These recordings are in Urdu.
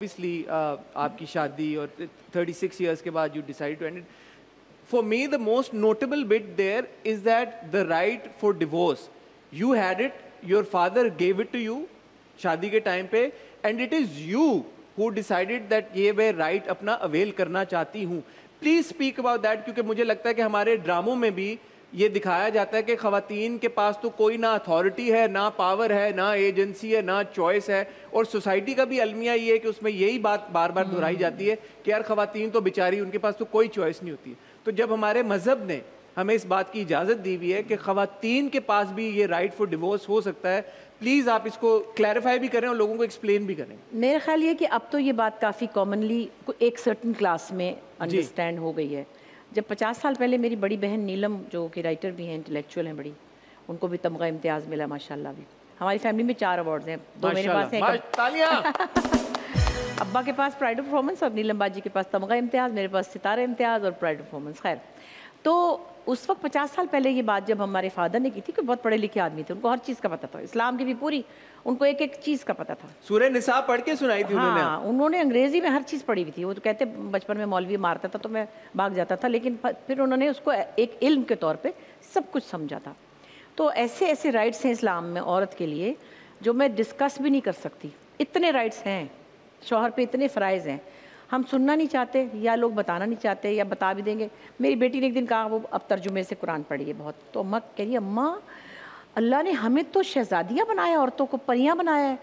Obviously, آپ کی شادی اور 36 years کے بعد you decided to end it. For me, the most notable bit there is that the right for divorce. You had it, your father gave it to you, شادی کے ٹائم پہ, and it is you who decided that یہ میں right اپنا avail کرنا چاہتی ہوں. Please speak about that, کیونکہ مجھے لگتا ہے کہ ہمارے ڈراموں میں بھی یہ دکھایا جاتا ہے کہ خواتین کے پاس تو کوئی نہ اتھارٹی ہے, نہ پاور ہے, نہ ایجنسی ہے, نہ چوائس ہے, اور سوسائٹی کا بھی المیہ یہ ہے کہ اس میں یہی بات بار بار دہرائی جاتی ہے کہ یار خواتین تو بیچاری, ان کے پاس تو کوئی چوائس نہیں ہوتی. تو جب ہمارے مذہب نے ہمیں اس بات کی اجازت دی ہوئی ہے کہ خواتین کے پاس بھی یہ رائٹ فار ڈیورس ہو سکتا ہے, پلیز آپ اس کو کلیریفائی بھی کریں اور لوگوں کو ایکسپلین بھی کریں. میرا خیال یہ کہ اب تو یہ بات کافی کامنلی ایک سرٹن کلاس میں انڈرسٹینڈ ہو گئی ہے. جب 50 سال پہلے میری بڑی بہن نیلم, جو کہ رائٹر بھی ہیں, انٹلیکچوئل ہیں بڑی, ان کو بھی تمغہ امتیاز ملا ماشاءاللہ. بھی ہماری فیملی میں 4 ایوارڈز ہیں, 2 میرے پاس ہیں, ابا کے پاس پرائڈ آف پرفارمنس اور نیلم باجی کے پاس تمغہ امتیاز, میرے پاس ستارہ امتیاز اور پرائڈ آف پرفارمنس. خیر, تو اس وقت 50 سال پہلے یہ بات جب ہمارے فادر نے کی تھی, کہ بہت پڑھے لکھے آدمی تھے, ان کو ہر چیز کا پتہ تھا, اسلام کی بھی پوری, ان کو ایک ایک چیز کا پتہ تھا. سورہ نساء پڑھ کے سنائی تھی انہوں نے. ہاں, انہوں نے انگریزی میں ہر چیز پڑھی ہوئی تھی. وہ تو کہتے بچپن میں مولوی مارتا تھا تو میں بھاگ جاتا تھا, لیکن پھر انہوں نے اس کو ایک علم کے طور پہ سب کچھ سمجھا تھا. تو ایسے ایسے رائٹس ہیں اسلام میں عورت کے لیے جو میں ڈسکس بھی نہیں کر سکتی. اتنے رائٹس ہیں, شوہر پہ اتنے فرائض ہیں, ہم سننا نہیں چاہتے یا لوگ بتانا نہیں چاہتے, یا بتا بھی دیں گے. میری بیٹی نے ایک دن کہا, وہ اب ترجمے سے قرآن پڑھی ہے بہت, تو اماں کہہ رہی ہے, اماں اللہ نے ہمیں تو شہزادیاں بنایا, عورتوں کو پریاں بنایا ہے,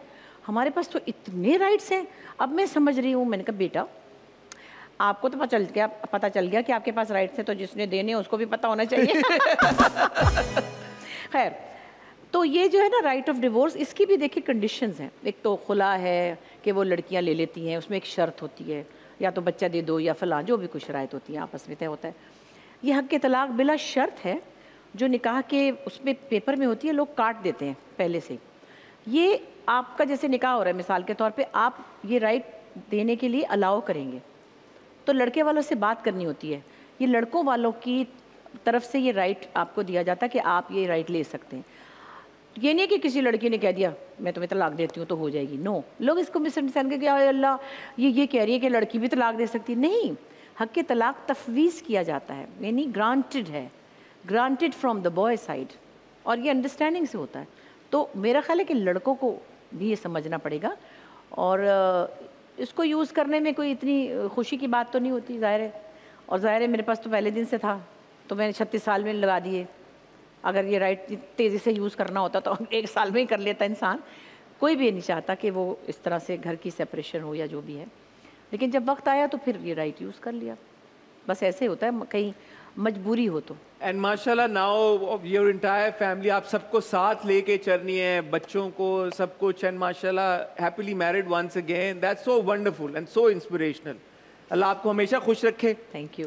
ہمارے پاس تو اتنے رائٹس ہیں. اب میں سمجھ رہی ہوں. میں نے کہا بیٹا آپ کو تو پتہ چل گیا کہ آپ کے پاس رائٹس ہیں, تو جس نے دینے اس کو بھی پتہ ہونا چاہیے. خیر, تو یہ جو ہے نا رائٹ آف ڈیورس, اس کی بھی دیکھیے کنڈیشنز ہیں. ایک تو خلا ہے کہ وہ لڑکیاں لے لیتی ہیں, اس میں ایک شرط ہوتی ہے, یا تو بچہ دے دو یا فلاں, جو بھی کچھ شرائط ہوتی ہیں آپس میں طے ہوتا ہے. یہ حق طلاق بلا شرط ہے, جو نکاح کے اس میں پیپر میں ہوتی ہے, لوگ کاٹ دیتے ہیں پہلے سے. یہ آپ کا جیسے نکاح ہو رہا ہے مثال کے طور پہ, آپ یہ رائٹ دینے کے لیے الاؤ کریں گے, تو لڑکے والوں سے بات کرنی ہوتی ہے. یہ لڑکوں والوں کی طرف سے یہ رائٹ آپ کو دیا جاتا ہے کہ آپ یہ رائٹ لے سکتے ہیں. یہ نہیں کہ کسی لڑکی نے کہہ دیا میں تمہیں طلاق دیتی ہوں تو ہو جائے گی. نو, لوگ اس کو مس انڈرسٹینڈ کر کے اے اللہ یہ کہہ رہی ہے کہ لڑکی بھی طلاق دے سکتی. نہیں, حق طلاق تفویض کیا جاتا ہے, یعنی گرانٹڈ ہے, granted from the boy side, اور یہ انڈرسٹینڈنگ سے ہوتا ہے. تو میرا خیال ہے کہ لڑکوں کو بھی یہ سمجھنا پڑے گا, اور اس کو یوز کرنے میں کوئی اتنی خوشی کی بات تو نہیں ہوتی, ظاہر ہے. اور ظاہر ہے میرے پاس تو پہلے دن سے تھا, تو میں نے 36 سال میں لگا دیے. اگر یہ رائٹ تیزی سے یوز کرنا ہوتا تو 1 سال میں ہی کر لیتا انسان. کوئی بھی نہیں چاہتا کہ وہ اس طرح سے گھر کی سیپریشن ہو یا جو بھی ہے, لیکن جب وقت آیا تو پھر یہ رائٹ یوز کر لیا. بس ایسے ہوتا ہے, کہیں مجبوری ہو تو. اینڈ ماشاءاللہ ناؤ یور انٹائر فیملی, آپ سب کو ساتھ لے کے چلنی ہے, بچوں کو سب کچھ, اینڈ ماشاءاللہ happily married once again. That's so wonderful and so inspirational. اللہ آپ کو ہمیشہ خوش رکھے. Thank you.